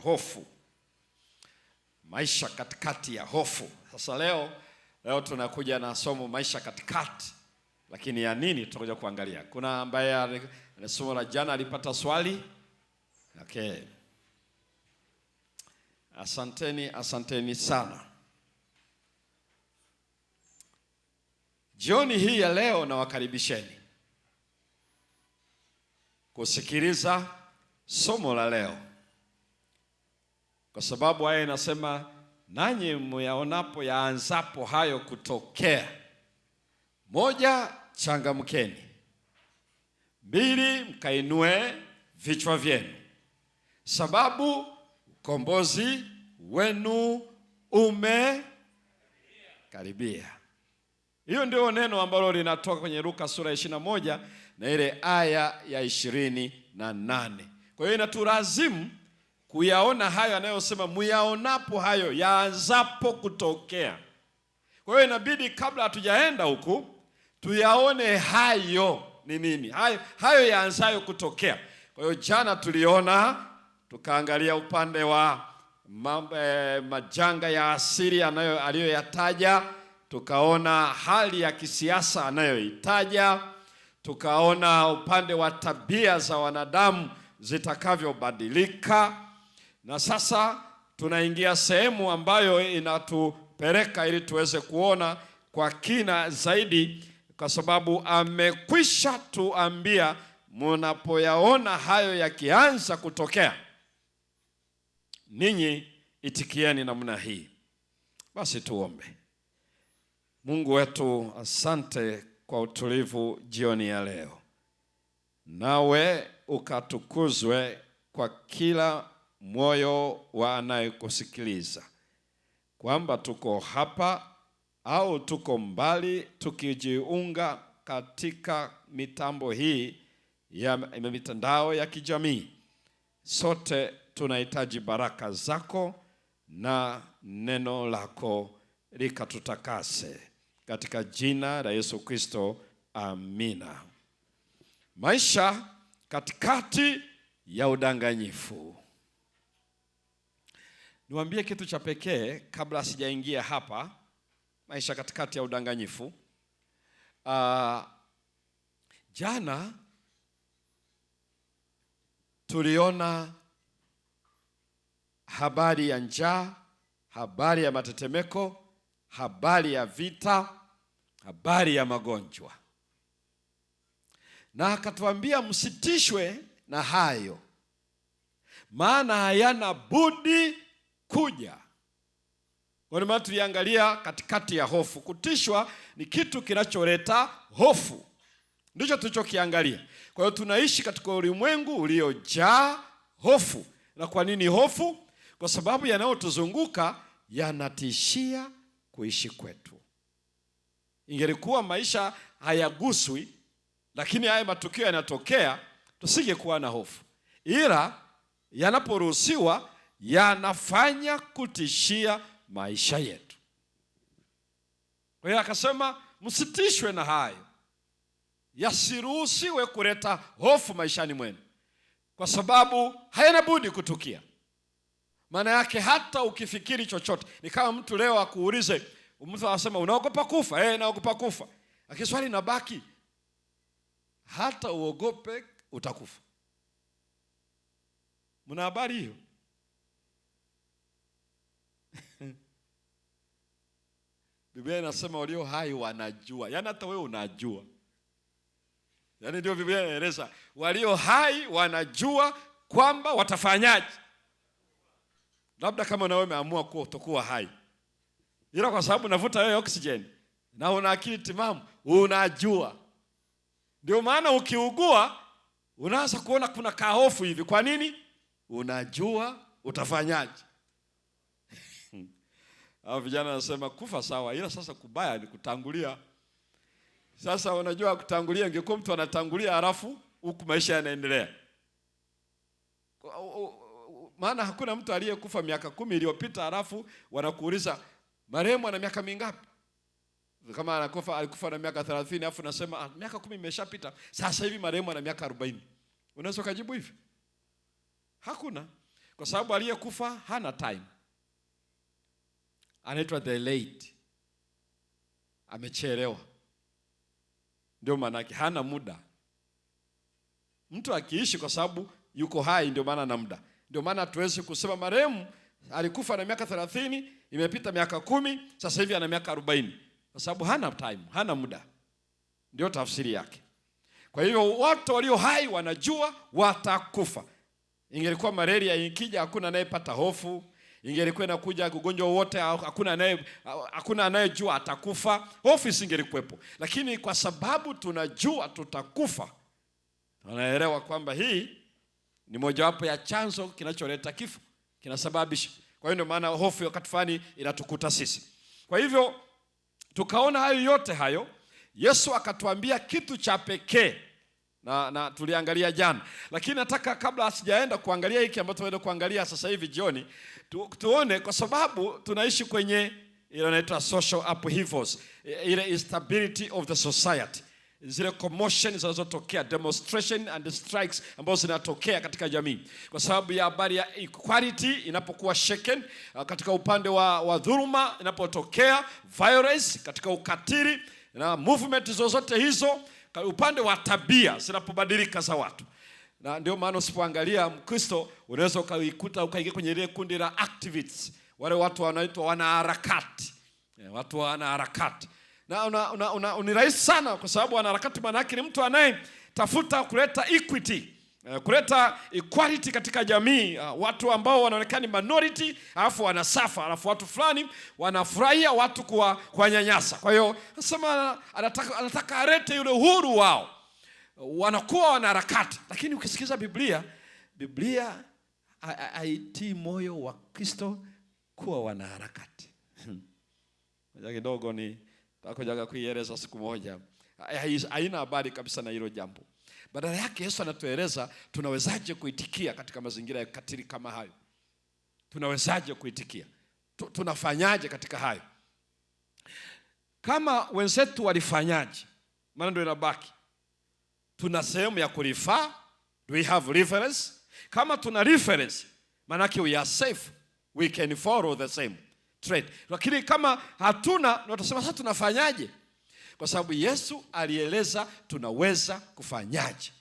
hofu. Maisha katikati ya hofu. Sasa leo tunakuja na somo maisha katikati. Lakini ya nini tutakuja kuangalia. Kuna ambaye somo la jana alipata swali? Okay. Asanteni sana. Jioni hii ya leo nawakaribisheni kusikiliza somo la leo. Kwa sababu haya inasema, nanyi myaonapo yaanzapo hayo kutokea, 1, changamkeni; 2, mkainue vichwa vyenu, sababu ukombozi wenu umekaribia. Hiyo ndio neno ambalo linatoka kwenye Luka sura ya 21 na ile aya ya 28. Kwa hiyo inatulazimu kuyaona hayo anayosema, muyaonapo hayo yaanzapo kutokea. Kwa hiyo inabidi kabla hatujaenda huku tuyaone hayo ni nini, hayo yaanzayo kutokea. Kwa hiyo jana tuliona, tukaangalia upande wa majanga ya asili aliyoyataja, tukaona hali ya kisiasa anayoitaja, tukaona upande wa tabia za wanadamu zitakavyobadilika. Na sasa tunaingia sehemu ambayo inatupeleka ili tuweze kuona kwa kina zaidi, kwa sababu amekwisha tuambia mnapoyaona hayo yakianza kutokea, ninyi itikieni namna hii. Basi tuombe. Mungu wetu, asante kwa utulivu jioni ya leo. Nawe ukatukuzwe kwa kila moyo wa anayekusikiliza, kwamba tuko hapa au tuko mbali tukijiunga katika mitambo hii ya mitandao ya kijamii. Sote tunahitaji baraka zako na neno lako likatutakase, katika jina la Yesu Kristo, amina. Maisha katikati ya udanganyifu. Niwaambie kitu cha pekee kabla sijaingia hapa. Maisha katikati ya udanganyifu. Jana tuliona habari ya njaa, habari ya matetemeko, habari ya vita, habari ya magonjwa. Na akatuambia msitishwe na hayo, maana hayana budi kuja. Kwa maana tuliangalia katikati ya hofu. Kutishwa ni kitu kinacholeta hofu, ndicho tulichokiangalia. Kwa hiyo tunaishi katika ulimwengu uliojaa hofu. Na kwa nini hofu? Kwa sababu yanayotuzunguka yanatishia kuishi kwetu. Ingelikuwa maisha hayaguswi, lakini haya matukio yanatokea, tusingekuwa na hofu. Ila yanaporuhusiwa yanafanya kutishia maisha yetu. Kwa hiyo akasema msitishwe na hayo, yasiruhusiwe kuleta hofu maishani mwenu, kwa sababu hayana budi kutukia. Maana yake hata ukifikiri chochote, ni kama mtu leo akuulize, mtu anasema unaogopa kufa? Naogopa kufa. Akiswali na baki, hata uogope utakufa. Mna habari hiyo? Biblia inasema walio hai wanajua. Yaani hata wewe unajua. Yaani ndio Biblia inaeleza, walio hai wanajua kwamba watafanyaje. Labda kama na wewe umeamua kuwa utakuwa hai, ila kwa sababu navuta wewe oxygen na una akili timamu, unajua. Ndio maana ukiugua unaanza kuona kuna kahofu hivi. Kwa nini? Unajua utafanyaje. Hao vijana wanasema kufa sawa, ila sasa kubaya ni kutangulia. Sasa unajua kutangulia, ingekuwa mtu anatangulia halafu huku maisha yanaendelea. Maana hakuna mtu aliyekufa miaka 10 iliyopita halafu wanakuuliza marehemu ana miaka mingapi? Kama alikufa na miaka 30 alafu nasema miaka 10 imeshapita, sasa hivi marehemu ana miaka 40. Unaweza kujibu hivi? Hakuna. Kwa sababu aliyekufa hana time. Anaitwa the late. Amechelewa. Ndio maana yake hana muda. Mtu akiishi kwa sababu yuko hai ndio maana ana muda. Ndio maana tuwezi kusema marehemu alikufa na miaka 30, imepita miaka 10, sasa hivi ana miaka 40. Kwa sababu hana time, hana muda. Ndio tafsiri yake. Kwa hiyo watu walio hai wanajua watakufa. Ingelikuwa malaria ikija hakuna anayepata hofu. Ingelikuwa inakuja ugonjwa wote hakuna anayejua atakufa. Hofu isingelikuwepo. Lakini kwa sababu tunajua tutakufa, tunaelewa kwamba hii ni mojawapo ya chanzo kinacholeta kifo, kinasababisha. Kwa hiyo ndio maana hofu wakati fulani inatukuta sisi. Kwa hivyo tukaona hayo yote hayo, Yesu akatuambia kitu cha pekee na tuliangalia jana. Lakini nataka kabla sijaenda kuangalia hiki ambacho tunaenda kuangalia sasa hivi jioni, tuone kwa sababu tunaishi kwenye ile inaitwa social upheavals, ile instability of the society. Zile commotion zinazotokea, demonstration and strikes ambazo zinatokea katika jamii kwa sababu ya habari ya equality inapokuwa shaken, katika upande wa dhuluma inapotokea, violence katika ukatili na movement zozote hizo, upande wa tabia zinapobadilika za watu. Na ndio maana usipoangalia Mkristo unaweza ukaikuta ukaingia kwenye ile kundi la activists, wale watu wanaitwa wanaharakati. Watu wanaharakati. Na ni rahisi sana kwa sababu wanaharakati maana yake ni mtu anayetafuta kuleta equity, kuleta equality katika jamii. Watu ambao wanaonekana minority alafu wanasafa, alafu watu fulani wanafurahia watu kwa nyanyasa. Kwa hiyo nasema anataka arete yule uhuru wao. Wanakuwa wanaharakati. Lakini ukisikiza Biblia haitii moyo wa Kristo kuwa wanaharakati. Moja kidogo ni takojaga kuieleza siku moja. Haina habari kabisa na hilo jambo. Badala yake Yesu anatueleza tunawezaje kuitikia katika mazingira ya katili kama hayo. Tunawezaje kuitikia? Tunafanyaje katika hayo? Kama wenzetu walifanyaje? Maana ndio inabaki. Tuna sehemu ya kurifaa. Do we have reference? Kama tuna reference, maana yake we are safe. We can follow the same trend. Lakini kama hatuna, tutasema sasa tunafanyaje? Kwa sababu Yesu alieleza tunaweza kufanyaje.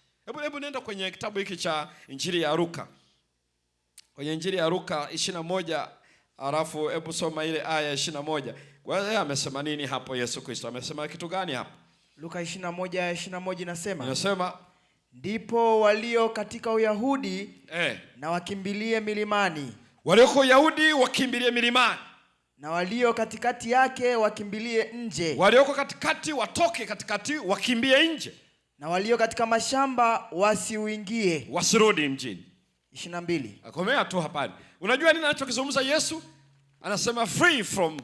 Hebu nenda kwenye kitabu hiki cha Injili ya Luka. Kwenye Injili ya Luka 21, alafu hebu soma ile aya 21. Kwa hiyo amesema nini hapo Yesu Kristo? Amesema kitu gani hapo? Luka 21:21 inasema. Inasema ndipo walio katika Uyahudi na wakimbilie milimani. Walioko Uyahudi wakimbilie milimani. Na walio katikati yake wakimbilie nje. Walioko katikati watoke katikati wakimbie nje. Na walio katika mashamba wasiuingie. Wasirudi mjini. 22. Akomea tu hapari. Unajua nini anachokizungumza Yesu? Anasema free from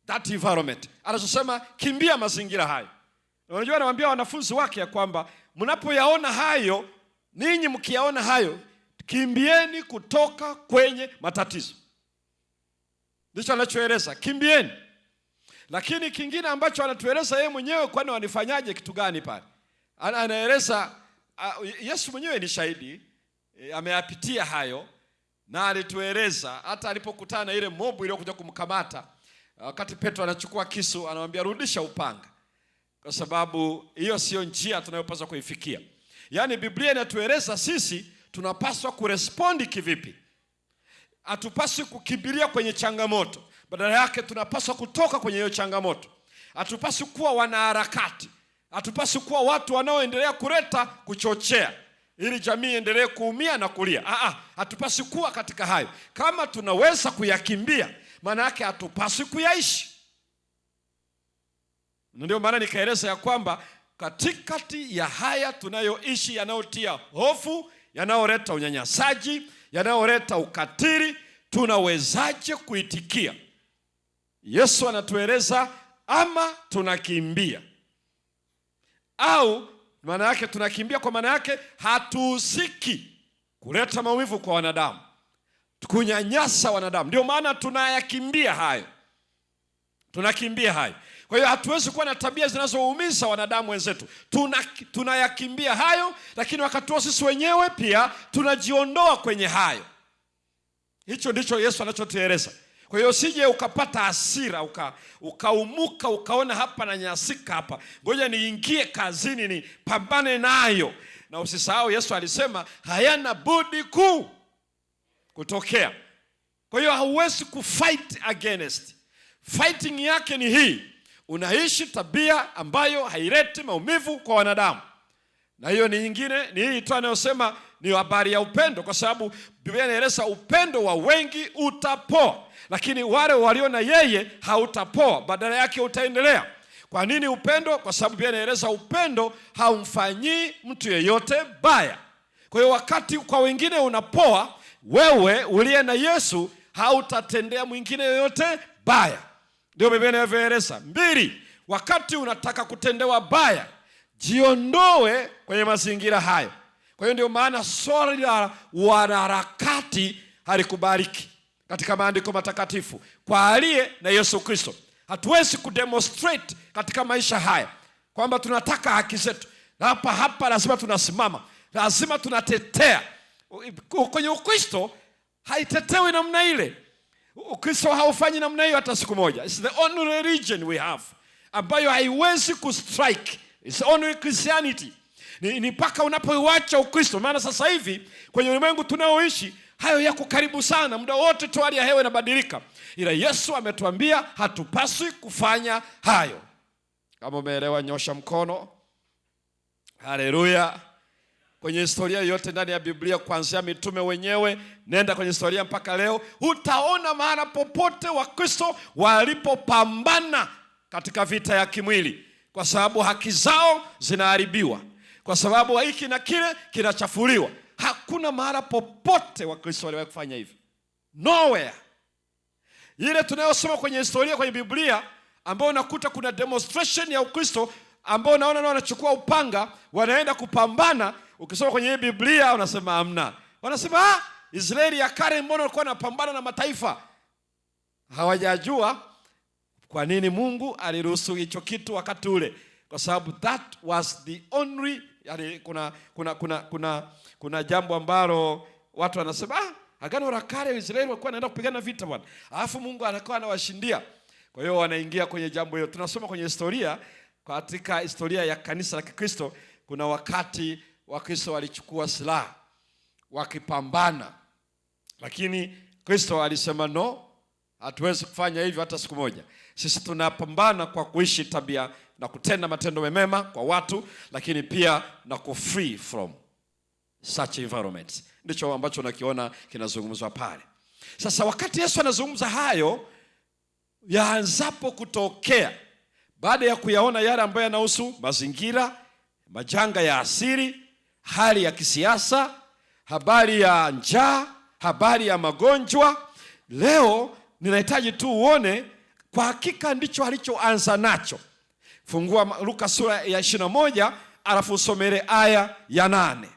that environment. Anasema kimbia mazingira hayo. Unajua anawaambia wanafunzi wake ya kwamba mnapoyaona hayo, ninyi mkiyaona hayo, kimbieni kutoka kwenye matatizo. Ndicho anachoeleza, kimbieni. Lakini kingine ambacho anatueleza yeye mwenyewe, kwani wanifanyaje kitu gani pale? Anaeleza Yesu mwenyewe ni shahidi, ameyapitia hayo na alitueleza hata alipokutana na ile mobu iliyokuja kumkamata. Wakati Petro anachukua kisu, anamwambia rudisha upanga. Kwa sababu hiyo sio njia tunayopaswa kuifikia. Yaani Biblia inatueleza sisi tunapaswa kurespondi kivipi. Hatupaswi kukimbilia kwenye changamoto. Badala yake tunapaswa kutoka kwenye hiyo changamoto. Hatupaswi kuwa wanaharakati. Hatupaswi kuwa watu wanaoendelea kuleta kuchochea ili jamii endelee kuumia na kulia. Hatupaswi kuwa katika hayo. Kama tunaweza kuyakimbia, maana yake hatupaswi kuyaishi. Ndio maana nikaeleza ya kwamba katikati ya haya tunayoishi yanayotia hofu, yanayoleta unyanyasaji, yanayoleta ukatili, tunawezaje kuitikia? Yesu anatueleza ama tunakimbia. Au maana yake tunakimbia kwa maana yake hatuhusiki kuleta maumivu kwa wanadamu, kunyanyasa wanadamu. Ndio maana tunayakimbia hayo. Tunakimbia hayo. Kwa hiyo hatuwezi kuwa na tabia zinazoumiza wanadamu wenzetu. Tunayakimbia hayo, lakini wakati wa sisi wenyewe pia tunajiondoa kwenye hayo. Hicho ndicho Yesu anachotueleza. Kwa hiyo usije ukapata hasira, ukaumuka, ukaona hapa na nyasika hapa, ngoja niingie kazini ni pambane nayo. Na usisahau Yesu alisema hayana budi kutokea. Kwa hiyo hauwezi kufight against. Fighting yake ni hii: unaishi tabia ambayo haileti maumivu kwa wanadamu. Na hiyo ni nyingine, ni hii tu anayosema ni habari ya upendo, kwa sababu Biblia inaeleza upendo wa wengi utapoa, lakini wale walio na yeye hautapoa, badala yake utaendelea. Kwa nini upendo? Kwa sababu Biblia inaeleza upendo haumfanyii mtu yeyote baya. Kwa hiyo wakati kwa wengine unapoa, wewe uliye na Yesu hautatendea mwingine yeyote baya. Ndio Biblia inavyoeleza. 2, wakati unataka kutendewa baya, jiondoe kwenye mazingira hayo. Kwa hiyo ndio maana swali la wanaharakati halikubaliki katika maandiko matakatifu kwa aliye na Yesu Kristo. Hatuwezi kudemonstrate katika maisha haya kwamba tunataka haki zetu, na hapa lazima tunasimama, lazima tunatetea. Kwenye Ukristo haitetewi namna ile. Ukristo haufanyi namna hiyo hata siku moja. It's the only religion we have ambayo haiwezi kustrike. It's only Christianity. Ni mpaka unapoiacha Ukristo. Maana sasa hivi kwenye ulimwengu tunaoishi hayo yako karibu sana, muda wote tu hali ya hewa inabadilika. Ila Yesu ametuambia hatupaswi kufanya hayo. Kama umeelewa, nyosha mkono. Haleluya. Kwenye historia yote ndani ya Biblia, kuanzia mitume wenyewe, nenda kwenye historia mpaka leo, utaona maana popote Wakristo walipopambana katika vita ya kimwili, kwa sababu haki zao zinaharibiwa, kwa sababu hiki na kile kinachafuliwa. Hakuna mahala popote Wakristo waliwahi kufanya hivyo. Nowhere. Ile tunayosoma kwenye historia kwenye Biblia, ambao unakuta kuna demonstration ya Ukristo, ambao unaona wanachukua upanga wanaenda kupambana, ukisoma kwenye Biblia unasema hamna. Wanasema Israeli ya kale mbona walikuwa wanapambana na mataifa? Hawajajua kwa nini Mungu aliruhusu hicho kitu wakati ule, kwa sababu that was the only, yani kuna jambo ambalo watu wanasema Agano la Kale Israeli walikuwa wanaenda kupigana vita bwana, alafu Mungu anakuwa anawashindia. Kwa hiyo wanaingia kwenye jambo hilo. Tunasoma kwenye historia, katika historia ya kanisa la Kikristo, kuna wakati Wakristo walichukua silaha wakipambana, lakini Kristo alisema no, hatuwezi kufanya hivyo hata siku moja. Sisi tunapambana kwa kuishi tabia na kutenda matendo mema kwa watu, lakini pia na ku free from such environment. Ndicho ambacho nakiona kinazungumzwa pale. Sasa wakati Yesu anazungumza hayo, yaanzapo kutokea, baada ya kuyaona yale ambayo yanahusu mazingira, majanga ya asili, hali ya kisiasa, habari ya njaa, habari ya magonjwa, leo ninahitaji tu uone kwa hakika ndicho alichoanza nacho. Fungua Luka sura ya 21, alafu usomele aya ya 8.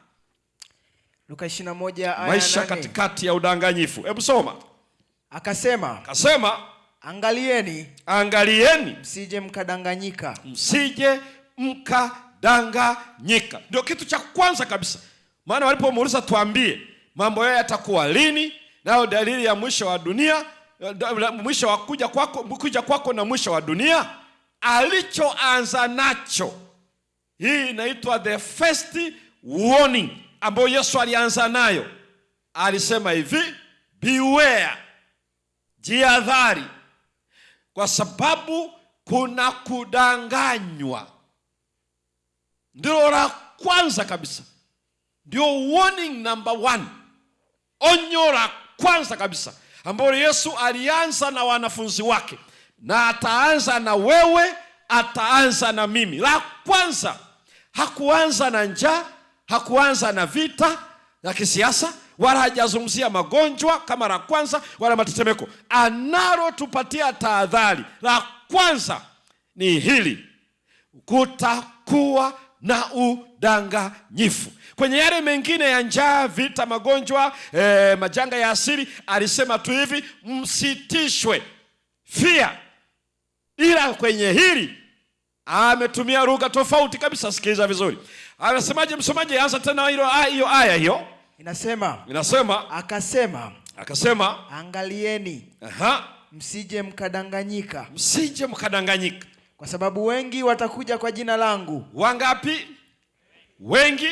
Luka 21 aya 8. Maisha katikati ya udanganyifu. Hebu soma. Akasema, angalieni msije mkadanganyika. Msije mkadanganyika. Ndio kitu cha kwanza kabisa. Maana walipomuuliza tuambie mambo yao yatakuwa lini, nao dalili ya mwisho wa dunia, mwisho wa kuja kwako na mwisho wa dunia, alichoanza nacho, hii inaitwa the first warning ambayo Yesu alianza nayo. Alisema hivi, beware, jihadhari, kwa sababu kuna kudanganywa. Ndio la kwanza kabisa, ndio warning number 1, onyo la kwanza kabisa ambayo Yesu alianza na wanafunzi wake, na ataanza na wewe, ataanza na mimi. La kwanza, hakuanza na njaa, hakuanza na vita ya kisiasa, wala hajazungumzia magonjwa kama la kwanza, wala matetemeko. Analotupatia tahadhari la kwanza ni hili: kutakuwa na udanganyifu. Kwenye yale mengine ya njaa, vita, magonjwa, majanga ya asili, alisema tu hivi, msitishwe, fear. Ila kwenye hili ametumia lugha tofauti kabisa. Sikiliza vizuri. Anasemaje msomaji? Anza tena hiyo aya hiyo. Inasema, Akasema, angalieni msije mkadanganyika. Msije mkadanganyika. Kwa sababu wengi watakuja kwa jina langu. Wangapi? Wengi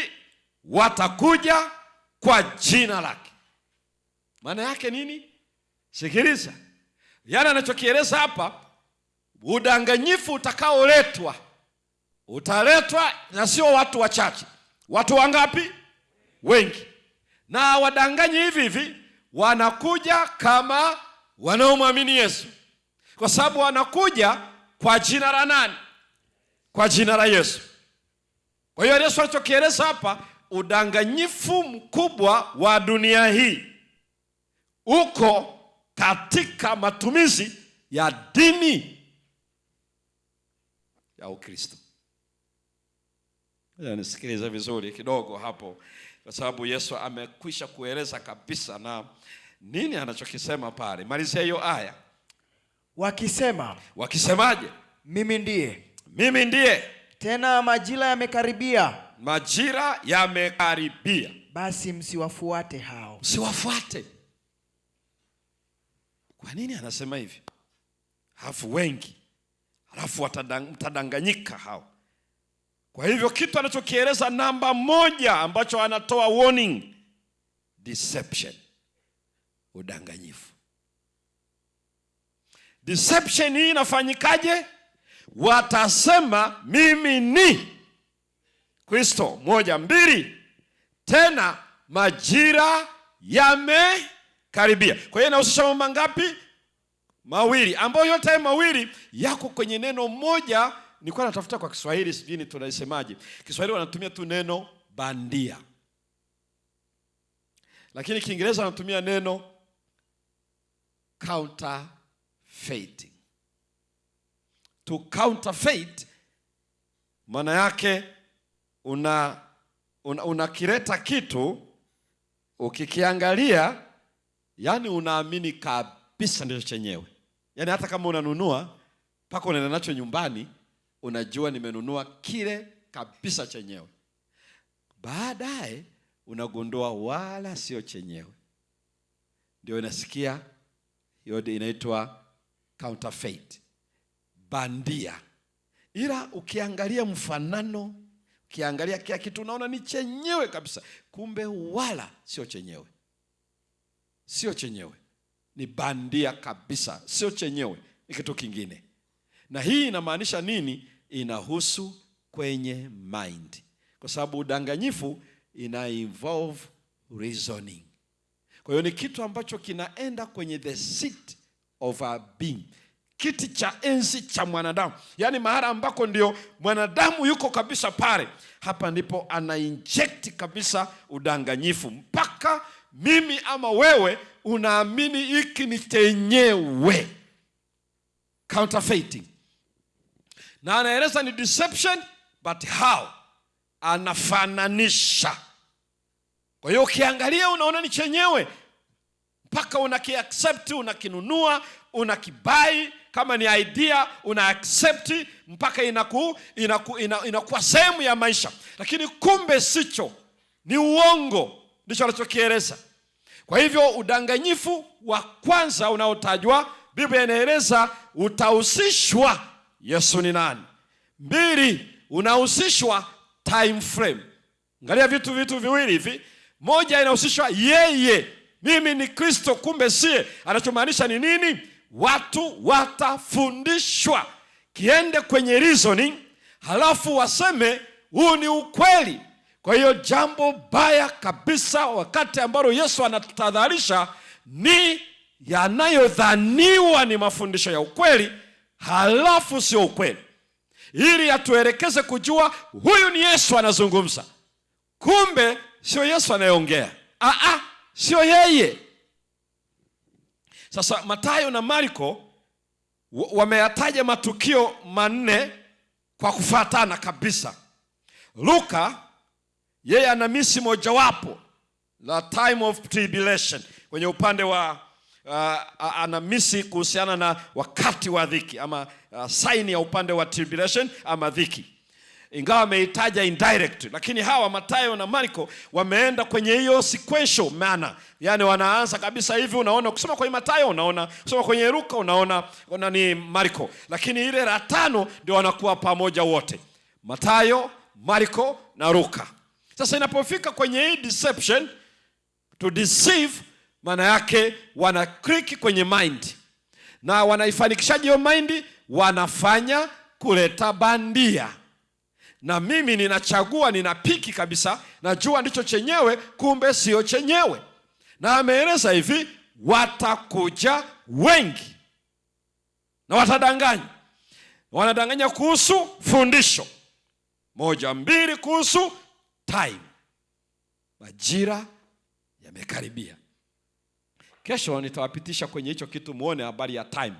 watakuja kwa jina lake. Maana yake nini? Sikiliza. Yaani anachokieleza hapa, udanganyifu utakaoletwa utaletwa na sio watu wachache. Watu wangapi? Wengi. Na wadanganyi hivi hivi wanakuja kama wanaomwamini Yesu. Kwa sababu wanakuja kwa jina la nani? Kwa jina la Yesu. Kwa hiyo Yesu alichokieleza hapa, udanganyifu mkubwa wa dunia hii uko katika matumizi ya dini ya Ukristo. Nisikilize vizuri kidogo hapo, kwa sababu Yesu amekwisha kueleza kabisa na nini anachokisema pale. Malizia hiyo aya. Wakisemaje? Mimi ndiye. Tena majira yamekaribia. Basi msiwafuate hao. Msiwafuate. Kwa nini anasema hivi? Halafu wengi, halafu mtadanganyika hao. Kwa hivyo kitu anachokieleza namba moja ambacho anatoa warning, deception, udanganyifu. Deception hii inafanyikaje? Watasema mimi ni Kristo. 1, 2, tena majira yamekaribia. Kwa hiyo inahusisha mambo mangapi? Mawili, ambayo yote mawili yako kwenye neno moja. Nilikuwa natafuta kwa Kiswahili, sijui tunaisemaje. Kiswahili wanatumia tu neno bandia, lakini Kiingereza wanatumia neno counterfeiting. To counterfeit maana yake unakileta kitu, ukikiangalia yani unaamini kabisa ndio chenyewe. Yani hata kama unanunua mpaka unaenda nacho nyumbani, unajua nimenunua kile kabisa chenyewe. Baadaye unagundua wala sio chenyewe. Ndio inasikia hiyo inaitwa counterfeit, bandia. Ila ukiangalia mfanano, ukiangalia kila kitu unaona ni chenyewe kabisa, kumbe wala sio chenyewe. Sio chenyewe, ni bandia kabisa, sio chenyewe, ni kitu kingine. Na hii inamaanisha nini? Inahusu kwenye mind. Kwa sababu udanganyifu ina involve reasoning. Kwa hiyo ni kitu ambacho kinaenda kwenye the seat of our being, kiti cha enzi cha mwanadamu. Yaani mahali ambako ndio mwanadamu yuko kabisa pale. Hapa ndipo ana inject kabisa udanganyifu, mpaka mimi ama wewe unaamini hiki ni chenyewe. Counterfeiting. Na anaeleza ni deception, but how? Anafananisha. Kwa hiyo ukiangalia unaona ni chenyewe, mpaka unakiaccept, unakinunua, unakibai. Kama ni idea una-accept mpaka inakuwa sehemu ya maisha. Lakini kumbe sicho, ni uongo. Ndicho anachokieleza. Kwa hivyo udanganyifu wa kwanza unaotajwa, Biblia inaeleza utahusishwa Yesu ni nani. 2, unahusishwa time frame. Angalia vitu viwili hivi. Moja inahusishwa yeye, mimi ni Kristo, kumbe sie. Anachomaanisha ni nini? Watu watafundishwa kiende kwenye reasoning, halafu waseme huu ni ukweli. Kwa hiyo jambo baya kabisa wakati ambalo Yesu anatutahadharisha ni yanayodhaniwa ni mafundisho ya ukweli, halafu sio ukweli, ili atuelekeze kujua huyu ni Yesu anazungumza, kumbe sio Yesu anayeongea. Sio yeye. Sasa Mathayo na Marko wameyataja matukio 4 kwa kufuatana kabisa. Luka yeye ana misi mojawapo la time of tribulation, kwenye upande wa ana misi kuhusiana na wakati wa dhiki, ama saini ya upande wa tribulation ama dhiki. ingawa ameitaja indirect, lakini hawa Mathayo na Marko wameenda kwenye hiyo sequential manner. Yani wanaanza kabisa hivi, unaona kusoma kwenye Mathayo, unaona kusoma kwenye Luka, unaona ni Marko, lakini ile la tano ndio wanakuwa pamoja wote, Mathayo, Marko na Luka. Sasa inapofika kwenye hii deception, to deceive, maana yake wana click kwenye mind, na wanaifanikishaje hiyo mind? Wanafanya kuleta bandia. Na mimi ninachagua, ninapiki kabisa, najua ndicho chenyewe, kumbe sio chenyewe. Na ameeleza hivi, watakuja wengi na watadanganya. Wanadanganya kuhusu fundisho. 1, 2, kuhusu time. Majira yamekaribia. Kesho nitawapitisha kwenye hicho kitu, muone habari ya time,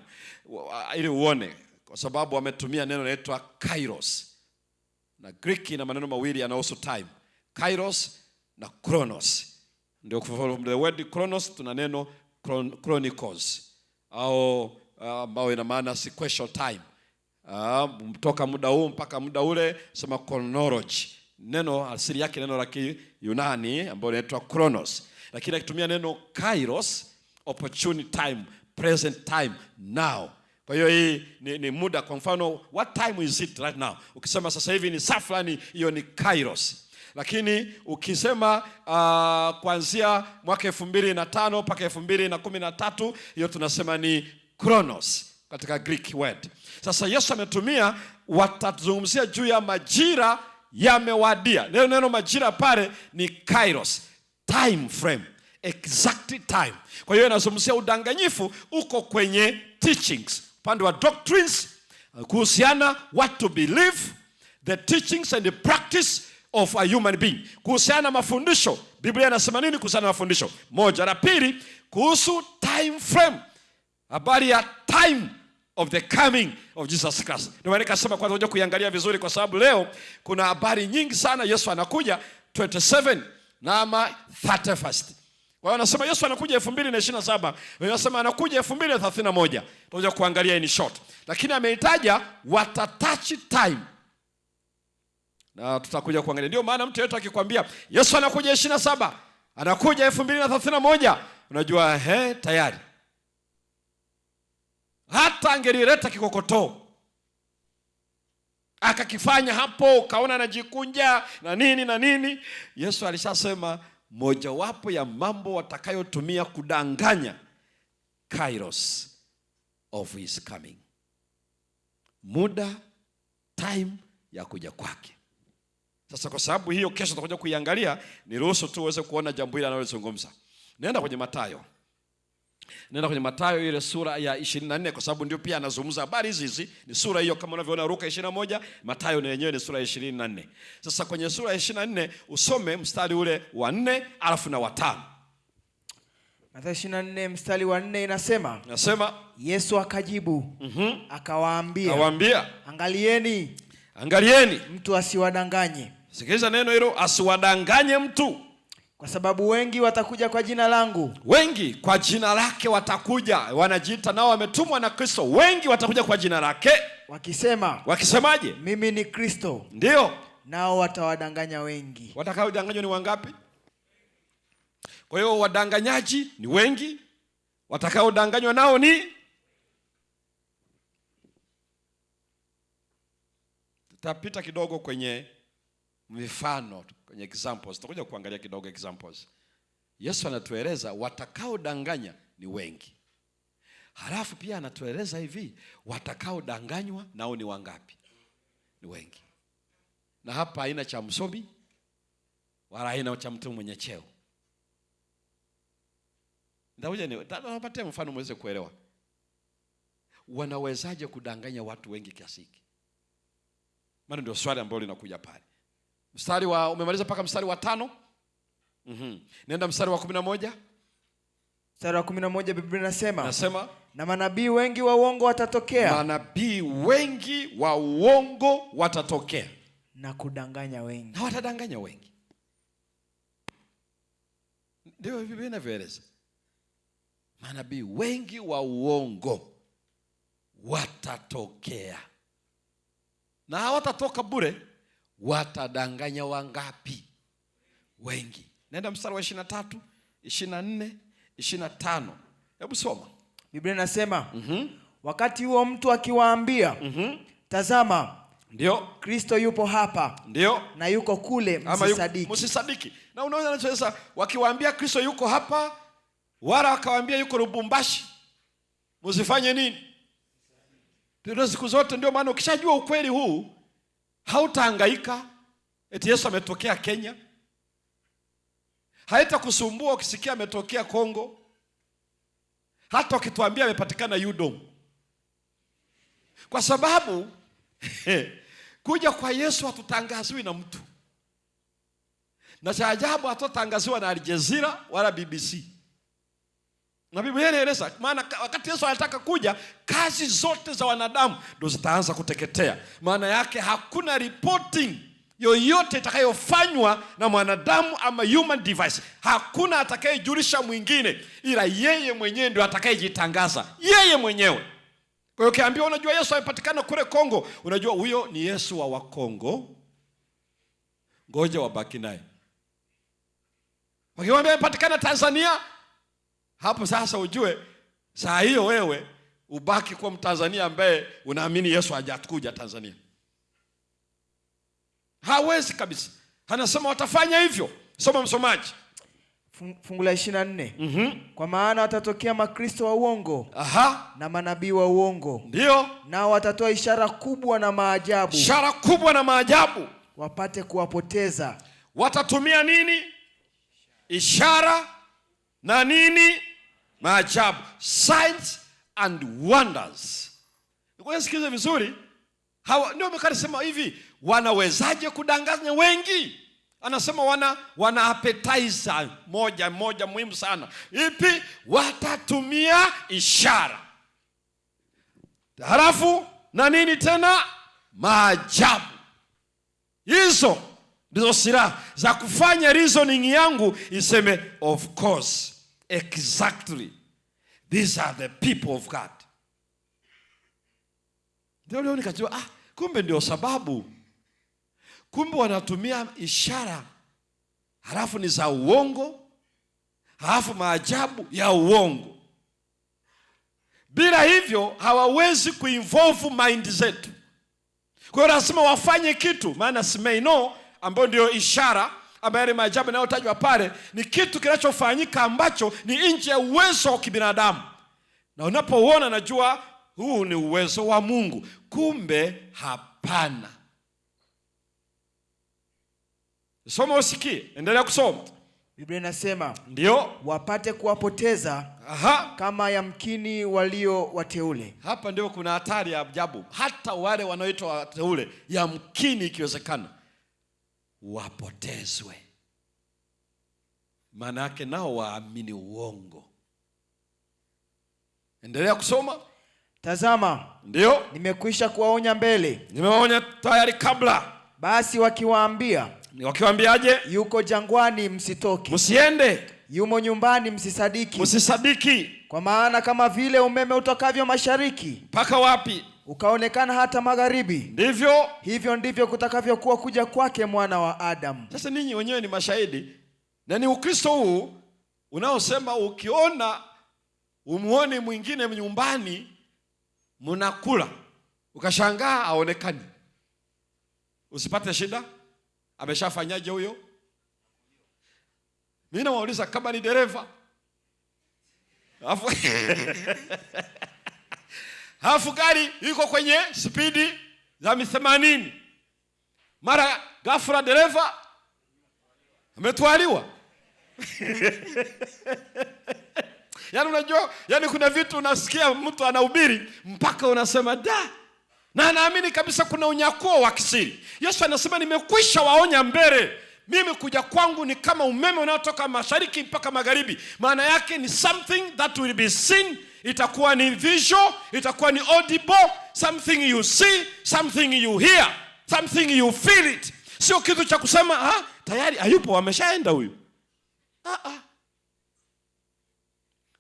ili uone, kwa sababu wametumia neno linaloitwa kairos. Na Greek ina maneno mawili yanayohusu time, kairos na chronos. Ndio from the word chronos tuna neno chronicles, au ambao ina maana sequential time. Kutoka muda huu mpaka muda ule, sema chronology. Neno asili yake neno la Kiyunani ambalo linaitwa chronos, lakini akitumia neno kairos, opportunity time, present time, now. Kwa hiyo hii ni muda. Kwa mfano, what time is it right now? Ukisema sasa hivi ni saa fulani, hiyo ni kairos. Lakini ukisema kuanzia mwaka 2005 mpaka 2013, hiyo tunasema ni chronos katika Greek word. Sasa Yesu ametumia, watazungumzia juu ya majira yamewadia. Neno majira pale ni kairos, time frame, exact time. Kwa hiyo inazungumzia udanganyifu uko kwenye teachings, upande wa doctrines, kuhusiana what to believe, the teachings and the practice of a human being. Kuhusiana mafundisho, Biblia inasema nini kuhusiana na mafundisho? 1. La pili, kuhusu time frame, habari ya time of the coming of Jesus Christ. Ndio maana nikasema kwanza ngoja kuiangalia vizuri, kwa sababu leo kuna habari nyingi sana. Yesu anakuja 27 na ama 31st. Kwa hiyo anasema Yesu anakuja 2027, anasema anakuja 2031. Tutakuja kuangalia in short. Lakini ameitaja watatouch time, na tutakuja kuangalia. Ndio maana mtu yeyote akikwambia Yesu anakuja 27, anakuja 2031, unajua tayari. Hata angelileta kikokotoo akakifanya hapo, kaona anajikunja na nini na nini, Yesu alishasema mojawapo ya mambo watakayotumia kudanganya, kairos of his coming, muda, time ya kuja kwake. Sasa kwa sababu hiyo kesho tutakuja kuiangalia, niruhusu tu uweze kuona jambo hili analozungumza. Nenda kwenye Mathayo. Nenda kwenye Mathayo ile sura ya 24, kwa sababu ndio pia anazungumza habari hizi. Ni sura hiyo kama unavyoona Luka 21, Mathayo ni yenyewe ni sura ya 24. Sasa kwenye sura ya 24 usome mstari ule wa 4 alafu na wa 5. Mathayo 24 mstari wa 4 inasema, Yesu akajibu, akawaambia, angalieni mtu asiwadanganye. Sikiliza neno hilo, asiwadanganye mtu. Kwa sababu wengi watakuja kwa jina langu. Wengi kwa jina lake watakuja, wanajiita nao wametumwa na Kristo. Wengi watakuja kwa jina lake wakisemaje? Mimi ni Kristo. Ndio. Nao watawadanganya wengi. Watakaodanganywa ni wangapi? Kwa hiyo wadanganyaji ni wengi, watakaodanganywa nao ni. Tutapita kidogo kwenye mifano, kwenye examples. Tutakuja kuangalia kidogo examples. Yesu anatueleza watakaodanganya ni wengi. Halafu pia anatueleza hivi, watakaodanganywa nao ni wangapi? Ni wengi. Na hapa haina cha msomi wala haina cha mtu mwenye cheo. Nitawapatia mfano mweze kuelewa. Wanawezaje kudanganya watu wengi kiasi hiki? Maana ndio swali ambalo linakuja pale. Mstari wa umemaliza paka mstari wa 5? Nenda mstari wa 11. Mstari wa 11 Biblia inasema, na manabii wengi wa uongo watatokea. Manabii wengi wa uongo watatokea na kudanganya wengi. Na watadanganya wengi. Ndio Biblia inavyoeleza. Manabii wengi wa uongo watatokea. Na hawatatoka bure, watadanganya wangapi? Wengi. Nenda mstari wa 23, 24, 25. Hebu soma. Biblia inasema, wakati huo mtu akiwaambia, tazama, ndio Kristo yupo hapa, ndio na yuko kule, msisadiki. Msisadiki. Na unaona anachosema, wakiwaambia Kristo yuko hapa, wala akawaambia yuko Lubumbashi, msifanye nini? Ndio siku zote. Ndio maana ukishajua ukweli huu, hautahangaika eti Yesu ametokea Kenya. Haitakusumbua ukisikia ametokea Kongo. Hata ukituambia amepatikana Yudom. Kwa sababu kuja kwa Yesu hatutangaziwi na mtu. Na cha ajabu hatutangaziwa na Al Jazeera wala BBC. Na Biblia inaeleza, maana wakati Yesu anataka kuja, kazi zote za wanadamu ndio zitaanza kuteketea. Maana yake hakuna reporting yoyote itakayofanywa na mwanadamu ama human device. Hakuna atakayejulisha mwingine, ila yeye mwenyewe ndio atakayejitangaza yeye mwenyewe. Kwa hiyo ukiambiwa unajua Yesu amepatikana kule Kongo, unajua huyo ni Yesu wa Wakongo. Ngoja wabaki naye. Wakiwaambia amepatikana Tanzania, hapo sasa ujue saa hiyo wewe ubaki kwa Mtanzania ambaye unaamini Yesu hajakuja Tanzania. Hawezi kabisa. Anasema watafanya hivyo. Soma msomaji. Fungu la 24. Kwa maana watatokea makristo wa uongo, na manabii wa uongo. Ndio. Nao watatoa ishara kubwa na maajabu. Ishara kubwa na maajabu. Wapate kuwapoteza. Watatumia nini? Ishara na nini? Maajabu. Signs and wonders. Ngoja sikize vizuri. Hawa ndio mkalisema hivi, wanawezaje kudanganya wengi? Anasema wana appetizer moja muhimu sana. Ipi? Watatumia ishara. Halafu na nini tena? Maajabu. Hizo ndizo silaha za kufanya reasoning yangu iseme of course, exactly, these are the people of God. Ndio leo nikajua, kumbe ndio sababu. Kumbe wanatumia ishara, halafu ni za uongo, halafu maajabu ya uongo. Bila hivyo hawawezi kuinvolve mind zetu. Kwa hiyo lazima wafanye kitu, maana simeino ambayo ndio ishara ambayo ni maajabu yanayotajwa pale, ni kitu kinachofanyika ambacho ni nje ya uwezo wa kibinadamu. Na unapoona najua huu ni uwezo wa Mungu. Kumbe hapana. Soma usikie, endelea kusoma. Biblia inasema, ndio wapate kuwapoteza kama yamkini walio wateule. Hapa ndio kuna hatari ya ajabu. Hata wale wanaoitwa wateule yamkini ikiwezekana wapotezwe. Maana yake nao waamini uongo. Endelea kusoma. Tazama, ndio nimekwisha kuwaonya mbele. Nimewaonya tayari kabla. Basi wakiwaambiaje? Yuko jangwani, msitoke. Msiende. Yumo nyumbani, msisadiki. Msisadiki. Kwa maana kama vile umeme utokavyo mashariki mpaka wapi? Ukaonekana hata magharibi, ndivyo hivyo ndivyo kutakavyokuwa kuja kwake Mwana wa Adamu. Sasa ninyi wenyewe ni mashahidi. Na ni Ukristo huu unaosema ukiona umuone mwingine nyumbani mnakula, ukashangaa aonekani, usipate shida. Ameshafanyaje huyo? Mimi nawauliza kama ni dereva. Hafu gari yuko kwenye spidi za 80. Mara ghafla dereva ametwaliwa. Yaani unajua, yaani kuna vitu unasikia mtu anahubiri mpaka unasema da. Na naamini kabisa kuna unyakuo wa kisiri. Yesu anasema nimekwisha waonya mbele. Mimi kuja kwangu ni kama umeme unaotoka mashariki mpaka magharibi. Maana yake ni something that will be seen. Itakuwa ni visual, itakuwa ni audible, something you see, something you hear, something you feel it. Sio kitu cha kusema tayari hayupo, ameshaenda huyu.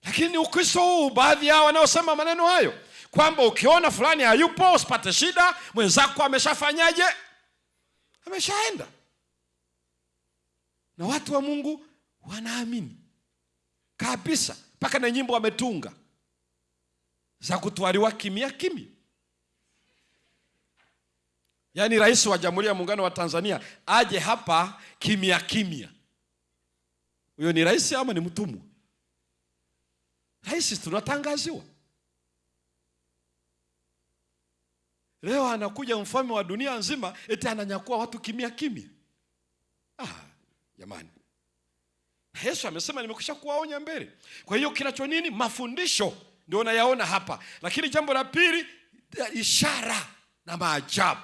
Lakini Ukristo huu, baadhi yao wanaosema maneno hayo kwamba ukiona fulani hayupo usipate shida, mwenzako ameshafanyaje? ameshaenda. Na watu wa Mungu wanaamini kabisa, mpaka na nyimbo wametunga za kutwaliwa kimya kimya. Yaani rais wa Jamhuri ya Muungano wa Tanzania aje hapa kimya kimya. Huyo ni rais ama ni mtumwa? Rais tunatangaziwa. Leo anakuja mfalme wa dunia nzima eti ananyakua watu kimya kimya. Jamani. Yesu amesema nimekwisha kuwaonya mbele. Kwa hiyo kinacho nini? Mafundisho ndio unayaona hapa. Lakini jambo la pili, ishara na maajabu.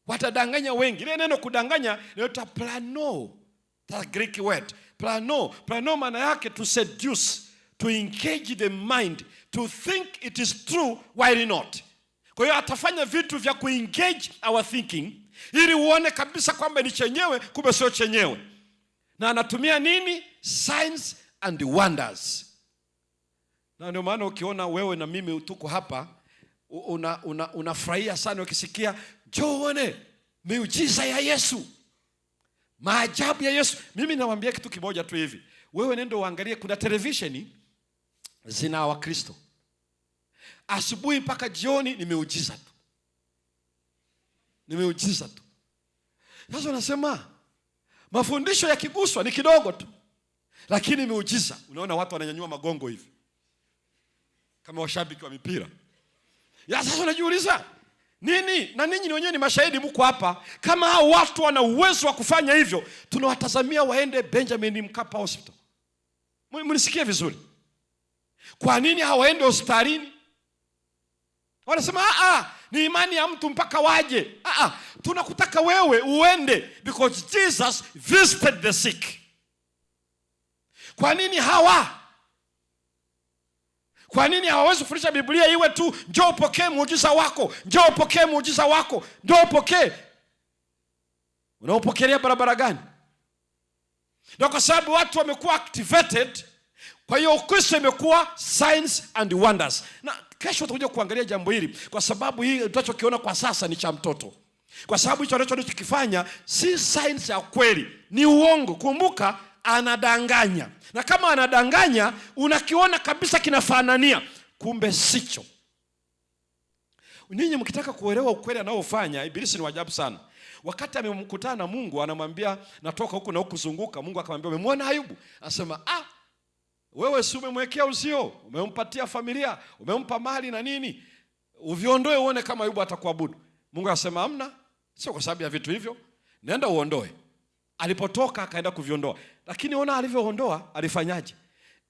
Watadanganya wengi. Ile neno kudanganya inaitwa plano. That's Greek word. Plano. Plano maana yake to seduce, to engage the mind, to think it is true while not. Kwa hiyo atafanya vitu vya kuengage our thinking ili uone kabisa kwamba ni chenyewe, kumbe sio chenyewe. Na anatumia nini? Signs and wonders. Na ndio maana ukiona wewe na mimi tuko hapa unafurahia sana ukisikia njoo uone miujiza ya Yesu, maajabu ya Yesu. Mimi nawaambia kitu kimoja tu hivi, wewe nenda uangalie, kuna televisheni zina Wakristo asubuhi mpaka jioni ni miujiza tu. Ni miujiza tu. Sasa unasema mafundisho yakiguswa ni kidogo tu, lakini miujiza. Unaona watu wananyanyua magongo hivi kama washabiki wa mipira. Ya sasa unajiuliza nini? Na ninyi wenyewe ni mashahidi, mko hapa. Kama hao watu wana uwezo wa kufanya hivyo, tunawatazamia waende Benjamin Mkapa Hospital. Mnisikie vizuri. Kwa nini hawaende hospitalini? Wanasema ni imani ya mtu mpaka waje. Tunakutaka wewe uende because Jesus visited the sick. Kwa nini Kwa nini hawawezi kufundisha Biblia iwe tu njoo upokee muujiza wako, njoo upokee muujiza wako, njoo upokee? Unaopokelea barabara gani? Ndio kwa sababu watu wamekuwa activated. Kwa hiyo Ukristo imekuwa signs and wonders. Na kesho tutakuja kuangalia jambo hili, kwa sababu hii tutachokiona kwa sasa ni cha mtoto. Kwa sababu hicho anachokifanya si signs ya kweli, ni uongo. Kumbuka anadanganya. Na kama anadanganya, unakiona kabisa kinafanania, kumbe sicho. Ninyi mkitaka kuelewa ukweli anaofanya, Ibilisi ni wajabu sana. Wakati amemkutana na Mungu, anamwambia natoka huku na huku zunguka. Mungu akamwambia umemwona Ayubu? Anasema wewe si umemwekea uzio, umempatia familia, umempa mali na nini, uviondoe uone kama Ayubu atakuabudu. Mungu akasema hamna, sio kwa sababu ya vitu hivyo, nenda uondoe. Alipotoka akaenda kuviondoa. Lakini ona alivyoondoa, alifanyaje?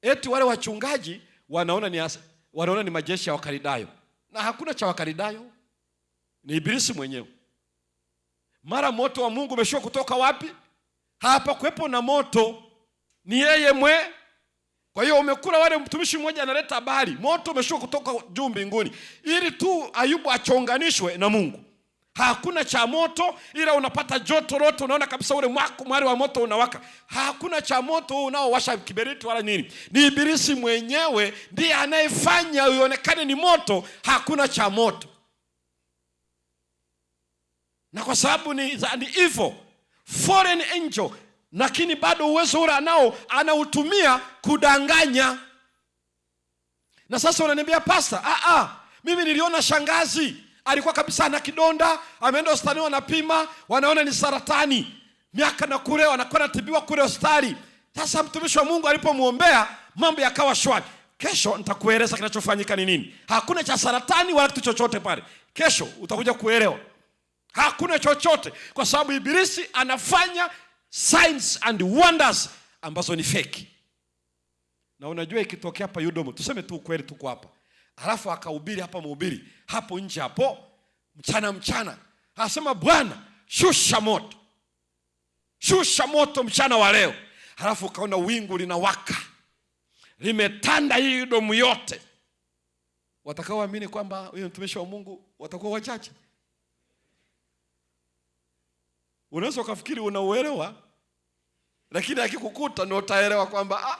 Eti wale wachungaji wanaona ni majeshi ya Wakaridayo. Na hakuna cha Wakaridayo, ni Ibilisi mwenyewe. Mara moto wa Mungu umeshuka kutoka wapi? Hapa kuwepo na moto, ni yeye Kwa hiyo umekula wale, mtumishi mmoja analeta habari, moto umeshuka kutoka juu mbinguni, ili tu Ayubu achonganishwe na Mungu. Hakuna cha moto, ila unapata joto lote, unaona kabisa ule mwari wa moto unawaka. Hakuna cha moto unaowasha kiberiti wala nini. Ni Ibilisi mwenyewe ndiye anayefanya uonekane ni moto, hakuna cha moto. Na kwa sababu ni evil, foreign angel, lakini bado uwezo ule anautumia kudanganya. Na sasa unaniambia pastor, mimi niliona shangazi alikuwa kabisa na kidonda, ameenda hospitali wanapima, wanaona ni saratani. Miaka na kule wanakuwa natibiwa kule hospitali. Sasa mtumishi wa Mungu alipomuombea, mambo yakawa shwari. Kesho nitakueleza kinachofanyika ni nini. Hakuna cha saratani wala kitu chochote pale. Kesho utakuja kuelewa. Hakuna chochote, kwa sababu Ibilisi anafanya signs and wonders ambazo ni fake. Na unajua ikitokea hapa Yudomu, tuseme tu kweli tuko hapa, halafu akahubiri hapa mhubiri hapo nje hapo mchana anasema Bwana shusha moto mchana wa leo, halafu ukaona wingu linawaka limetanda hii Yudomu yote, watakaoamini kwamba huyo mtumishi wa Mungu watakuwa wachache. Unaweza ukafikiri unauelewa, lakini akikukuta ndio utaelewa kwamba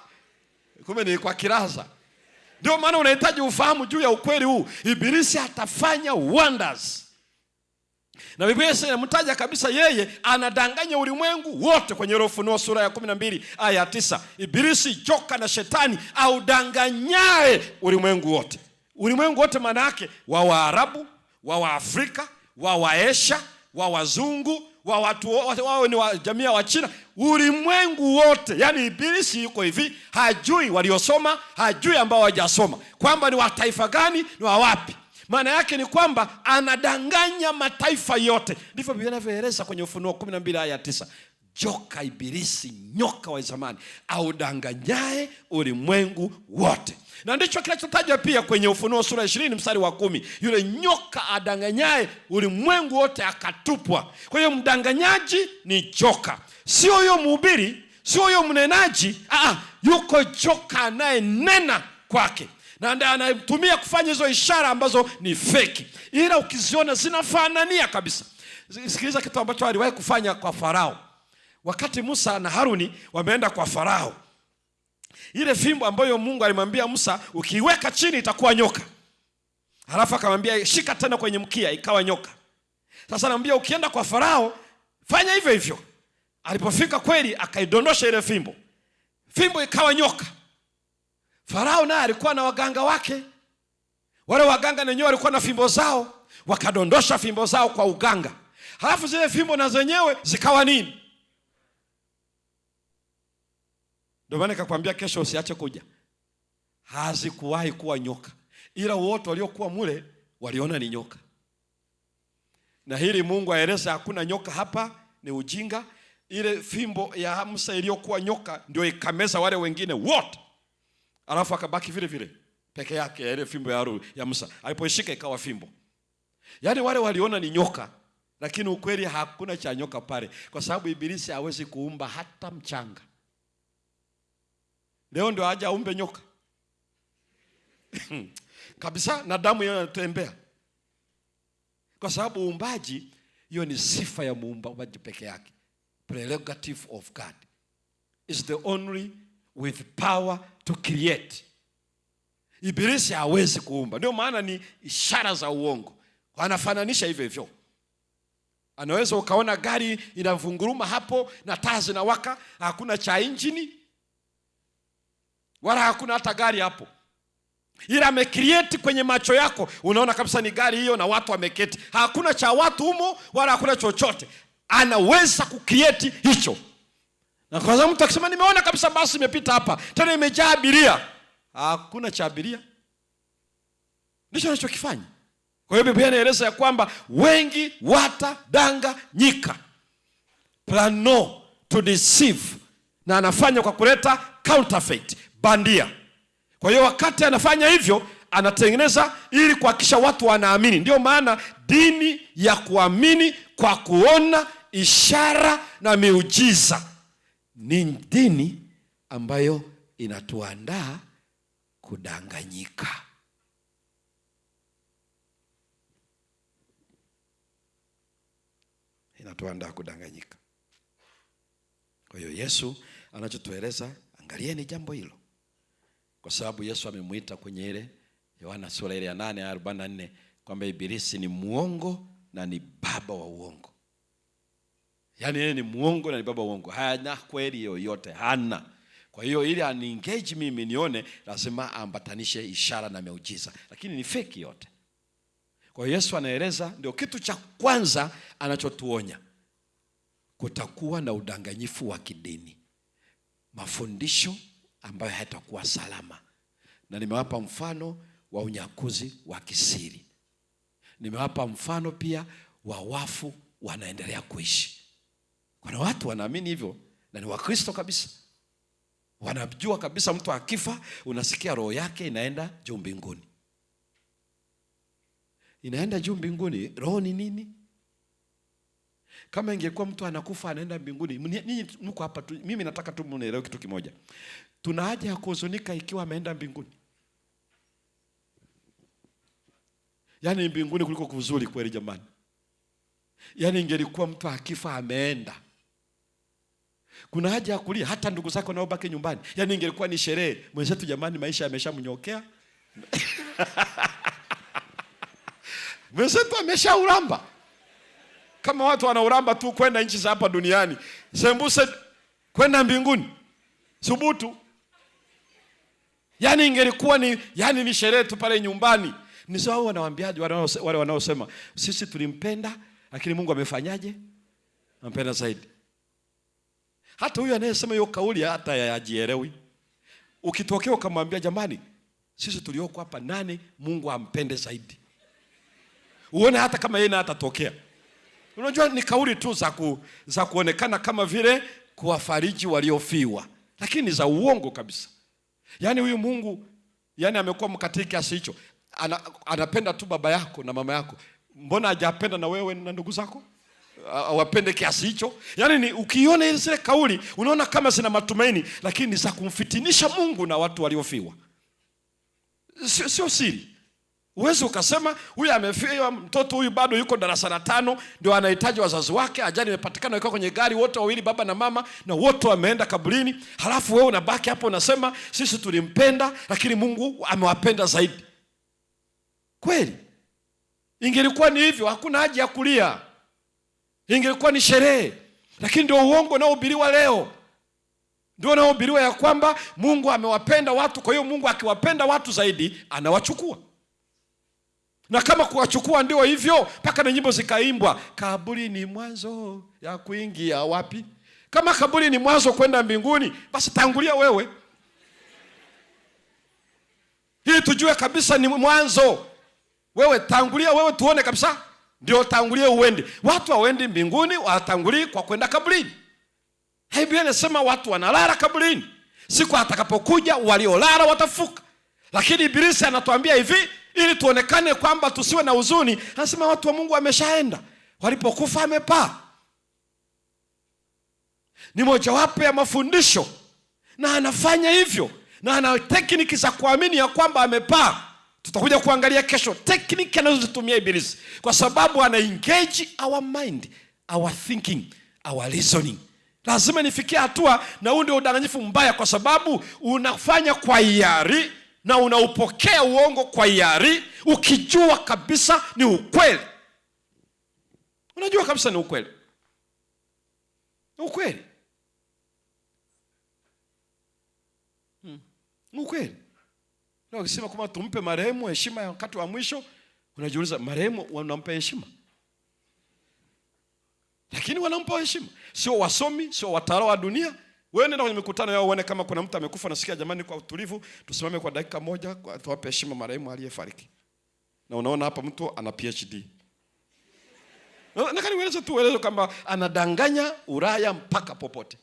kumbe ni kwa kiraza. Ndio maana unahitaji ufahamu juu ya ukweli huu. Ibilisi atafanya wonders. Na Biblia inamtaja kabisa yeye anadanganya ulimwengu wote kwenye Ufunuo sura ya 12 aya ya 9. Ibilisi, joka na shetani audanganyae ulimwengu wote. Ulimwengu wote maana yake wa Waarabu, wa Waafrika, wa Waesha, wa Wazungu, wa watu wao ni wa jamii ya Wachina, ulimwengu wote. Yani ibilisi yuko hivi, hajui waliosoma, hajui ambao hawajasoma, kwamba ni wa taifa gani, ni wa wapi. Maana yake ni kwamba anadanganya mataifa yote. Ndivyo Biblia inavyoeleza kwenye Ufunuo 12 aya 9. Joka, ibilisi, nyoka wa zamani, audanganyae ulimwengu wote. Na ndicho kinachotajwa pia kwenye Ufunuo sura 20 mstari wa 10. Yule nyoka adanganyae ulimwengu wote akatupwa. Kwa hiyo mdanganyaji ni joka. Sio huyo mhubiri, sio huyo mnenaji. Yuko joka anayenena kwake. Na ndiye anayetumia kufanya hizo ishara ambazo ni feki. Ila ukiziona zinafanania kabisa. Sikiliza kitu ambacho aliwahi kufanya kwa Farao. Wakati Musa na Haruni wameenda kwa Farao, ile fimbo ambayo Mungu alimwambia Musa ukiweka chini itakuwa nyoka. Halafu akamwambia shika tena kwenye mkia, ikawa nyoka. Sasa anamwambia ukienda kwa Farao fanya hivyo hivyo. Alipofika kweli akaidondosha ile fimbo. Fimbo ikawa nyoka. Farao naye alikuwa na waganga wake. Wale waganga wenyewe walikuwa na fimbo zao, wakadondosha fimbo zao kwa uganga. Halafu zile fimbo na zenyewe zikawa nini? Ndio maana nikakwambia kesho usiache kuja. Hazikuwahi kuwa nyoka. Ila wote waliokuwa mule waliona ni nyoka. Na hili Mungu aeleza hakuna nyoka hapa, ni ujinga. Ile fimbo ya Musa iliyokuwa nyoka ndio ikameza wale wengine wote. Alafu akabaki vile vile peke yake ile fimbo ya Musa. Alipoishika ikawa fimbo. Yaani wale waliona ni nyoka, lakini ukweli hakuna cha nyoka pale, kwa sababu ibilisi hawezi kuumba hata mchanga. Leo ndio aje aumbe nyoka. Kabisa, na damu inatembea. Kwa sababu uumbaji hiyo ni sifa ya muumbaji peke yake. Prerogative of God. Is the only with power to create. Ibilisi hawezi kuumba. Ndio maana ni ishara za uongo. Anafananisha hivyo hivyo. Anaweza ukaona gari inavunguruma hapo na taa zinawaka, hakuna cha injini wala hakuna hata gari hapo. Ila amecreate kwenye macho yako, unaona kabisa ni gari hiyo na watu wameketi. Hakuna cha watu humo wala hakuna chochote. Anaweza kucreate hicho. Na kwa sababu mtu akisema nimeona kabisa basi imepita hapa, tena imejaa abiria. Hakuna cha abiria. Ndicho anachokifanya. Kwa hiyo Biblia inaeleza ya kwamba wengi watadanganyika. Plano to deceive. Na anafanya kwa kuleta counterfeit, bandia. Kwa hiyo wakati anafanya hivyo, anatengeneza ili kuhakikisha watu wanaamini. Ndio maana dini ya kuamini kwa kuona ishara na miujiza ni dini ambayo inatuandaa kudanganyika. Inatuandaa kudanganyika. Kwa hiyo Yesu anachotueleza, angalieni jambo hilo. Kwa sababu Yesu amemuita kwenye ile Yohana sura ile ya 8:44 kwamba ibilisi ni muongo na ni baba wa uongo. Yaani yeye ni muongo na ni baba wa uongo. Hana kweli yoyote, hana. Kwa hiyo ili ani-engage mimi nione, lazima ambatanishe ishara na miujiza. Lakini ni fake yote. Kwa hiyo Yesu anaeleza, ndio kitu cha kwanza anachotuonya. Kutakuwa na udanganyifu wa kidini. Mafundisho ambayo hayatakuwa salama. Na nimewapa mfano wa unyakuzi wa kisiri. Nimewapa mfano pia wa wafu wanaendelea kuishi. Kuna watu wanaamini hivyo na ni Wakristo kabisa. Wanajua kabisa mtu akifa unasikia roho yake inaenda juu mbinguni. Inaenda juu mbinguni. Roho ni nini? Kama ingekuwa mtu anakufa anaenda mbinguni, ninyi mko hapa tu, mimi nataka tu mnielewe kitu kimoja. Tuna haja ya kuhuzunika ikiwa ameenda mbinguni? Yaani mbinguni kuliko kuzuri kweli jamani. Yaani ingelikuwa mtu akifa ameenda, kuna haja ya kulia hata ndugu zako nao baki nyumbani. Yaani ingelikuwa ni sherehe. Mwenzetu jamani maisha yameshamnyokea. Mwenzetu ameshauramba. Kama watu wanauramba tu kwenda nchi za hapa duniani, sembuse kwenda mbinguni. Subutu. Yani ingelikuwa ni sherehe tu pale nyumbani. Ni sawa wanawaambiaje wale wanaosema sisi tulimpenda lakini Mungu amefanyaje? Ampenda zaidi. Hata huyu anayesema hiyo kauli hata yajielewi. Ukitokea ukamwambia jamani, sisi tulioko hapa nani Mungu ampende zaidi? Uone hata kama yeye hatatokea. Unajua ni kauli tu za kuonekana kama vile kuwafariji waliofiwa, lakini za uongo kabisa. Yaani huyu Mungu amekuwa mkatili kiasi hicho. Anapenda tu baba yako na mama yako. Mbona hajapenda na wewe na ndugu zako? Awapende kiasi hicho? Yaani ukiona ile kauli unaona kama zina matumaini, lakini za kumfitinisha Mungu na watu waliofiwa. Sio siri. Uwezo ukasema huyu amefiwa, mtoto huyu bado yuko darasa la 5 ndio anahitaji wazazi wake, ajali imepatikana yuko kwenye gari wote wawili baba na mama na wote wameenda kaburini, halafu wewe unabaki hapo unasema sisi tulimpenda lakini Mungu amewapenda zaidi. Kweli? Ingelikuwa ni hivyo hakuna haja ya kulia. Ingelikuwa ni sherehe. Lakini ndio uongo unaohubiriwa leo. Ndio unaohubiriwa ya kwamba Mungu amewapenda watu, kwa hiyo Mungu akiwapenda watu zaidi anawachukua. Na kama kuwachukua ndio hivyo, mpaka na nyimbo zikaimbwa, kaburi ni mwanzo ya kuingia wapi? Kama kaburi ni mwanzo kwenda mbinguni, basi tangulia wewe. Hii tujue kabisa ni mwanzo. Wewe tangulia wewe tuone kabisa. Ndio tangulie uende. Watu hawaendi mbinguni, watangulii kwa kwenda kaburini. Biblia inasema watu wanalala kaburini. Siku atakapokuja waliolala watafuka. Lakini Ibilisi anatuambia hivi ili tuonekane kwamba tusiwe na huzuni. Anasema watu wa Mungu wameshaenda. Walipokufa amepaa. Ni mojawapo ya mafundisho. Na anafanya hivyo. Na ana tekniki za kuamini ya kwamba amepaa. Tutakuja kuangalia kesho tekniki anazozitumia Ibilisi. Kwa sababu ana engage our mind, our thinking, our reasoning. Lazima nifikie hatua, na huu ndio udanganyifu mbaya, kwa sababu unafanya kwa hiari na unaupokea uongo kwa hiari ukijua kabisa ni ukweli. Unajua kabisa ni ukweli. Ni ukweli. Ni ukweli. Na ukisema kama tumpe marehemu heshima ya wakati wa mwisho, unajiuliza marehemu wanampa heshima? Lakini wanampa heshima. Sio wasomi, sio wataalamu wa dunia. Wewe nenda kwenye mikutano yao uone kama kuna mtu amekufa, nasikia jamani kwa utulivu tusimame kwa dakika moja tuwape heshima marehemu aliyefariki. Na unaona hapa mtu ana PhD. Na kani ueleze kama anadanganya Ulaya mpaka popote.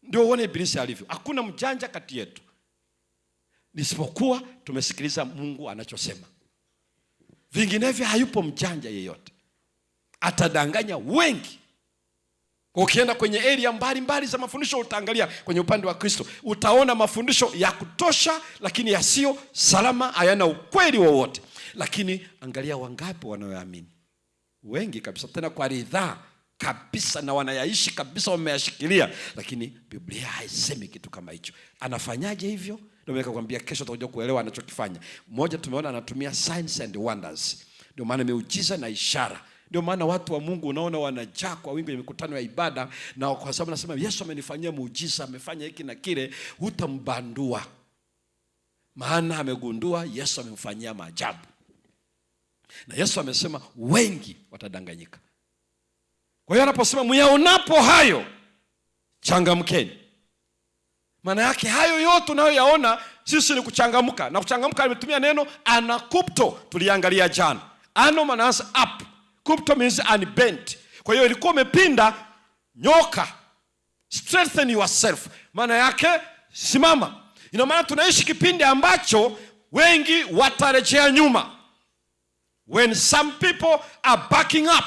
Ndio uone Ibilisi alivyo. Hakuna mjanja kati yetu, nisipokuwa tumesikiliza Mungu anachosema. Vinginevyo hayupo mjanja yeyote. Atadanganya wengi. Ukienda kwenye area mbalimbali za mafundisho, utaangalia kwenye upande wa Kristo, utaona mafundisho ya kutosha lakini yasio salama, hayana ukweli wowote. Lakini angalia wangapi wanaoamini. Wengi kabisa, tena kwa ridhaa kabisa, na wanayaishi kabisa, wameyashikilia. Lakini Biblia haisemi kitu kama hicho. Anafanyaje hivyo? Ndio nikakwambia kesho tutakuja kuelewa anachokifanya. Mmoja tumeona anatumia signs and wonders. Ndio maana miujiza na ishara. Ndio maana watu wa Mungu unaona wanajaa kwa wingi kwenye mikutano ya ibada, na kwa sababu nasema Yesu amenifanyia muujiza, amefanya hiki na kile, hutambandua. Maana amegundua Yesu amemfanyia maajabu. Na Yesu amesema wengi watadanganyika. Kwa hiyo anaposema myaonapo hayo changamkeni. Maana yake hayo yote unayoyaona sisi ni kuchangamka. Na kuchangamka ametumia neno anakupto, tuliangalia jana. Ano maana up. Kupto means unbent. Kwa hiyo ilikuwa umepinda, nyoka. Strengthen yourself. Maana yake simama. Ina maana tunaishi kipindi ambacho wengi watarejea nyuma. When some people are backing up,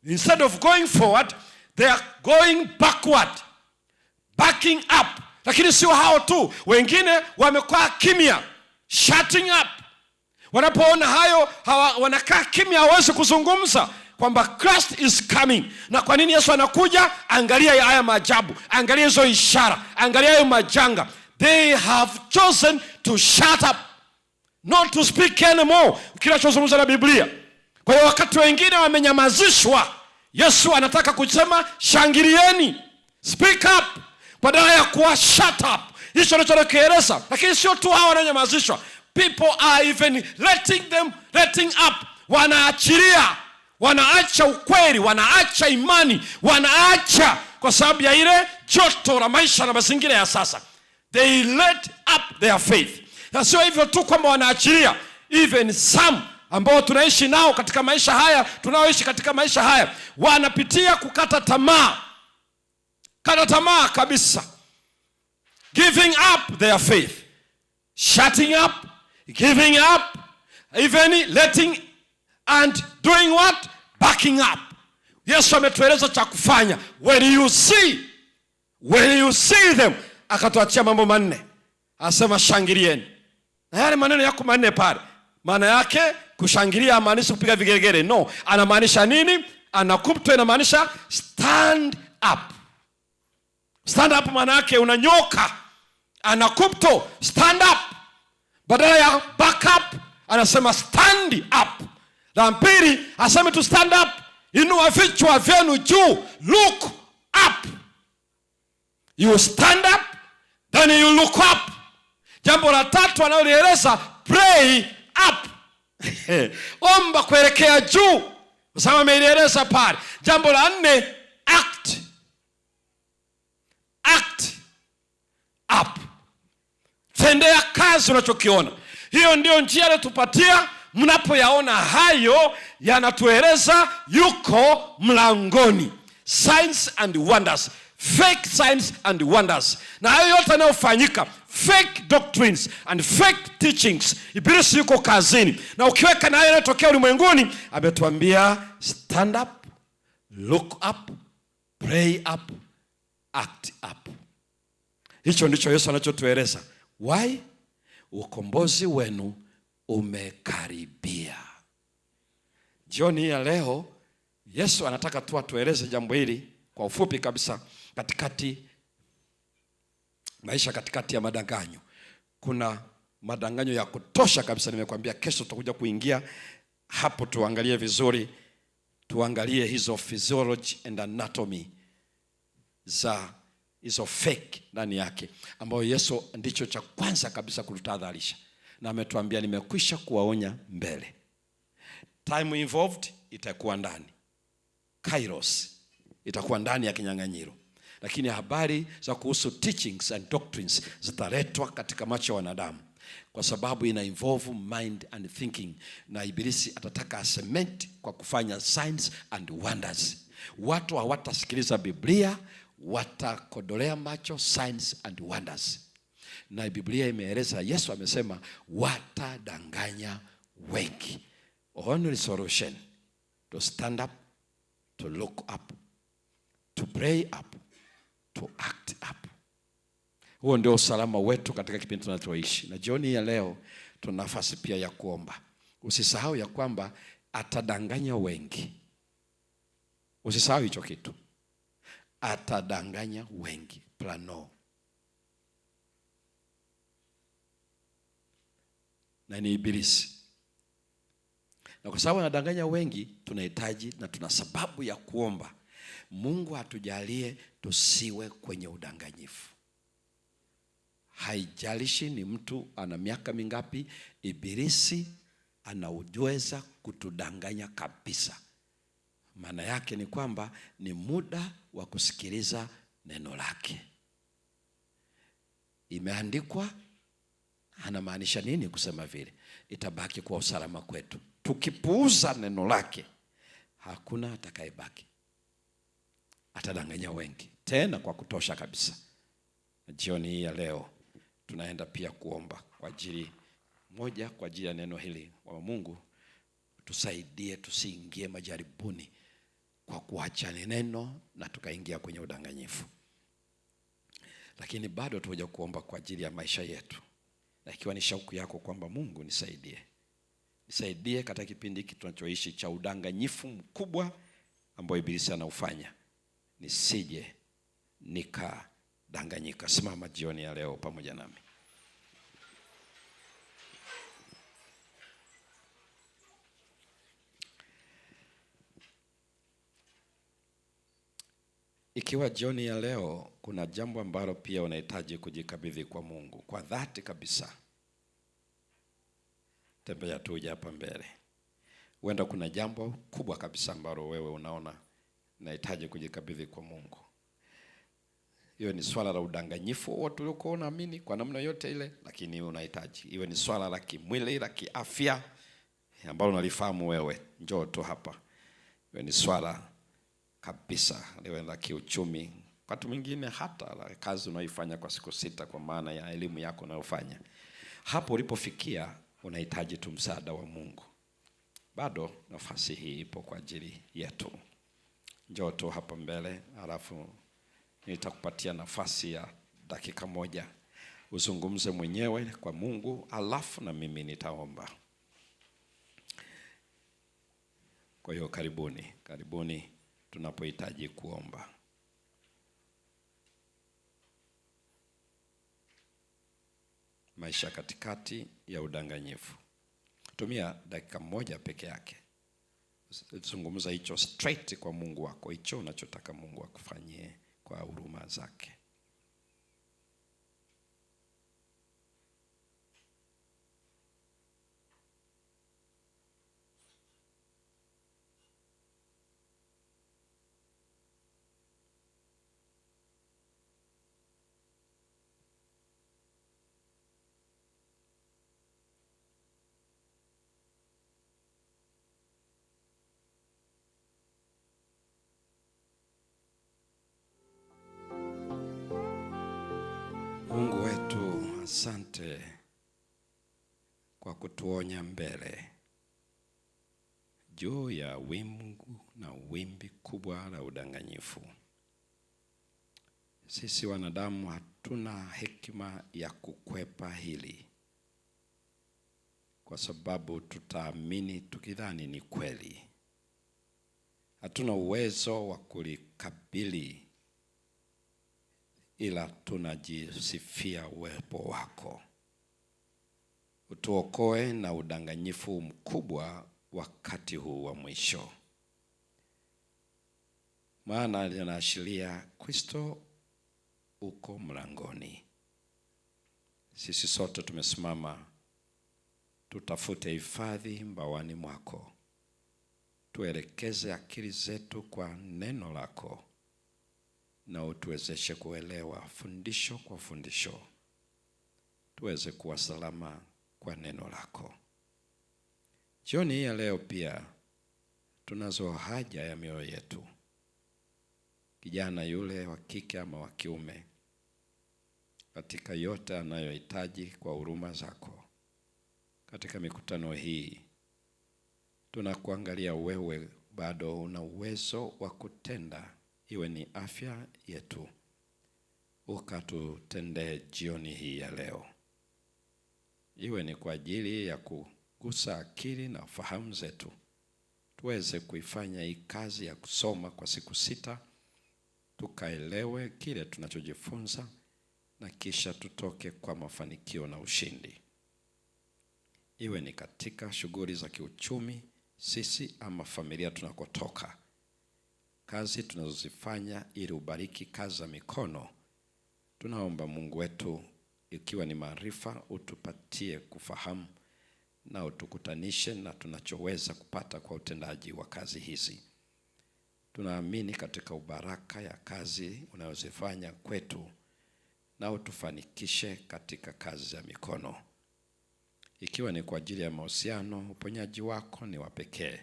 instead of going forward, they are going backward. Backing up. Lakini sio hao tu, wengine wamekuwa kimya, shutting up. Wanapoona hayo wanakaa kimya, hawezi kuzungumza kwamba Christ is coming. Na kwa nini Yesu anakuja? Angalia haya maajabu, angalia hizo ishara, angalia hayo majanga. They have chosen to shut up, not to speak anymore. Kinachozungumza na Biblia Kwa hiyo wakati wengine wamenyamazishwa, Yesu anataka kusema shangilieni, speak up, badala ya kuwa shut up. Hicho ndicho kieleza. Lakini sio tu hao wananyamazishwa, people are even letting up. Wanaachilia, wanaacha ukweli, wanaacha imani, wanaacha kwa sababu ya ile joto la maisha na mazingira ya sasa. They let up their faith. Na sio hivyo tu kwamba wanaachilia, even some ambao tunaishi nao katika maisha haya, tunaoishi katika maisha haya, wanapitia kukata tamaa. Kata tamaa kabisa. Giving up their faith. Shutting up, giving up, even letting and doing what? Backing up. Yesu ametueleza cha kufanya. When you see them, akatuachia mambo manne. Asema shangilieni. Na yale maneno yako manne pale, maana yake kushangilia haimaanishi kupiga vigelegele. No, anamaanisha nini? Anakupto inamaanisha stand up. Stand up maana yake unanyoka. Anakupto stand up. Badala ya back up, anasema stand up. La pili, asema to stand up, inua vichwa vyenu juu, look up. You stand up, then you look up. Jambo la tatu analolieleza, pray up. Omba kuelekea juu, kwa sababu amelieleza pale. Jambo la nne, act up. Tendea kazi unachokiona. Hiyo ndio njia iliyotupatia. Mnapoyaona hayo yanatueleza yuko mlangoni. Signs and wonders, fake signs and wonders. Na hayo yote yanayofanyika, fake doctrines and fake teachings, Ibilisi yuko kazini. Na ukiweka na hayo yanayotokea ulimwenguni, ametuambia stand up, look up, pray up, act up. Hicho ndicho Yesu anachotueleza. Why? Ukombozi wenu umekaribia. Jioni ya leo Yesu anataka tu atueleze jambo hili kwa ufupi kabisa. Maisha katikati ya madanganyo. Kuna madanganyo ya kutosha kabisa. Nimekwambia kesho tutakuja kuingia hapo, tuangalie vizuri, tuangalie hizo physiology and anatomy za hizo fake ndani yake, ambayo Yesu ndicho cha kwanza kabisa kututahadharisha. Na ametuambia nimekwisha kuwaonya mbele. Time involved itakuwa ndani. Kairos itakuwa ndani ya kinyang'anyiro. Lakini habari za kuhusu teachings and doctrines zitaletwa katika macho ya wanadamu, kwa sababu ina involve mind and thinking. Na Ibilisi atataka asementi kwa kufanya signs and wonders. Watu hawatasikiliza Biblia, watakodolea macho signs and wonders. Na Biblia imeeleza, Yesu amesema watadanganya wengi. Only solution to stand up, to look up, to pray up, to act up. Huo ndio usalama wetu katika kipindi tunachoishi. Na jioni ya leo tuna nafasi pia ya kuomba. Usisahau ya kwamba atadanganya wengi. Usisahau hicho kitu. Atadanganya wengi. Plano. Na ni Ibilisi. Na kwa sababu anadanganya wengi, tunahitaji na tuna sababu ya kuomba Mungu atujalie tusiwe kwenye udanganyifu. Haijalishi ni mtu ana miaka mingapi, Ibilisi anaweza kutudanganya kabisa. Maana yake ni kwamba ni muda wa kusikiliza neno lake. Imeandikwa, anamaanisha nini kusema vile? Itabaki kwa usalama kwetu. Tukipuuza neno lake, hakuna atakayebaki. Atadanganya wengi, tena kwa kutosha kabisa. Jioni hii ya leo tunaenda pia kuomba kwa ajili ya neno hili. Wa Mungu tusaidie tusiingie majaribuni kwa kuacha neno na tukaingia kwenye udanganyifu. Lakini bado tunakuja kuomba kwa ajili ya maisha yetu. Na ikiwa ni shauku yako kwamba Mungu nisaidie katika kipindi hiki tunachoishi cha udanganyifu mkubwa ambao Ibilisi anaufanya, nisije nikadanganyika. Simama jioni ya leo pamoja nami. Ikiwa jioni ya leo kuna jambo ambalo pia unahitaji kujikabidhi kwa Mungu kwa dhati kabisa, tembea tu hapa mbele. Huenda kuna jambo kubwa kabisa ambalo wewe unaona unahitaji kujikabidhi kwa Mungu. Hiyo ni swala la udanganyifu wote uliokuwa unaamini kwa namna yote ile, lakini unahitaji. Iwe ni swala la kimwili, la kiafya ambalo unalifahamu wewe, njoo tu hapa. Iwe ni swala kabisa liwe la kiuchumi, wakati mwingine hata la kazi unayoifanya kwa siku 6 kwa maana ya elimu yako unayofanya. Hapo ulipofikia unahitaji tu msaada wa Mungu. Bado nafasi hii ipo kwa ajili yetu. Njoo tu hapa mbele, alafu nitakupatia nafasi ya dakika 1 uzungumze mwenyewe kwa Mungu, alafu na mimi nitaomba. Kwa hiyo karibuni tunapohitaji kuomba. Maisha katikati ya udanganyifu. Tumia dakika 1 peke yake. Zungumza hicho straight kwa Mungu wako, hicho unachotaka Mungu akufanyie kwa huruma zake. Mungu wetu, asante kwa kutuonya mbele juu ya wingu na wimbi kubwa la udanganyifu. Sisi wanadamu hatuna hekima ya kukwepa hili, kwa sababu tutaamini tukidhani ni kweli. Hatuna uwezo wa kulikabili, ila tunajisifia uwepo wako. Utuokoe na udanganyifu mkubwa wakati huu wa mwisho, maana linaashiria Kristo uko mlangoni. Sisi sote tumesimama, tutafute hifadhi mbawani mwako. Tuelekeze akili zetu kwa neno lako, na utuwezeshe kuelewa fundisho kwa fundisho, tuweze kuwa salama kwa neno lako. Jioni hii ya leo pia tunazo haja ya mioyo yetu. Kijana yule wa kike ama wa kiume, katika yote anayohitaji kwa huruma zako. Katika mikutano hii tunakuangalia wewe, bado una uwezo wa kutenda. Iwe ni afya yetu, ukatutendee jioni hii ya leo. Iwe ni kwa ajili ya kugusa akili na fahamu zetu, tuweze kuifanya hii kazi ya kusoma kwa siku 6, tukaelewe kile tunachojifunza, na kisha tutoke kwa mafanikio na ushindi. Iwe ni katika shughuli za kiuchumi sisi ama familia tunakotoka, kazi tunazozifanya ili ubariki kazi za mikono. Tunaomba Mungu wetu, ikiwa ni maarifa, utupatie kufahamu na utukutanishe na tunachoweza kupata kwa utendaji wa kazi hizi. Tunaamini katika ubaraka ya kazi unayozifanya kwetu, na utufanikishe katika kazi za mikono. Ikiwa ni kwa ajili ya mahusiano, uponyaji wako ni wa pekee.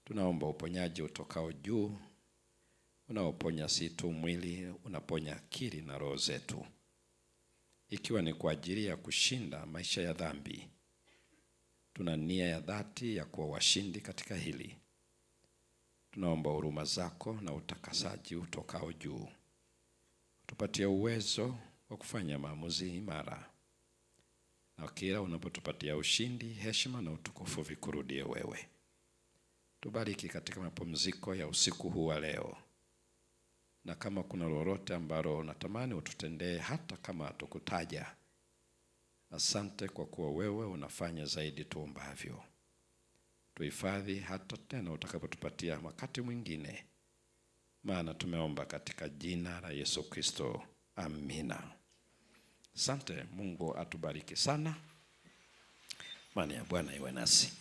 Tunaomba uponyaji utokao juu, unaoponya si tu mwili, unaponya akili na roho zetu. Ikiwa ni kwa ajili ya kushinda maisha ya dhambi, tuna nia ya dhati ya kuwa washindi katika hili. Tunaomba huruma zako na utakasaji utokao juu. Tupatie uwezo wa kufanya maamuzi imara, na kila unapotupatia ushindi, heshima na utukufu vikurudie wewe. Tubariki katika mapumziko ya usiku huu wa leo, na kama kuna lolote ambalo unatamani ututendee hata kama hatukutaja, asante kwa kuwa wewe unafanya zaidi tuombavyo. Tuhifadhi hata tena utakapotupatia wakati mwingine, maana tumeomba katika jina la Yesu Kristo, amina. Asante. Mungu atubariki sana. Amani ya Bwana iwe nasi.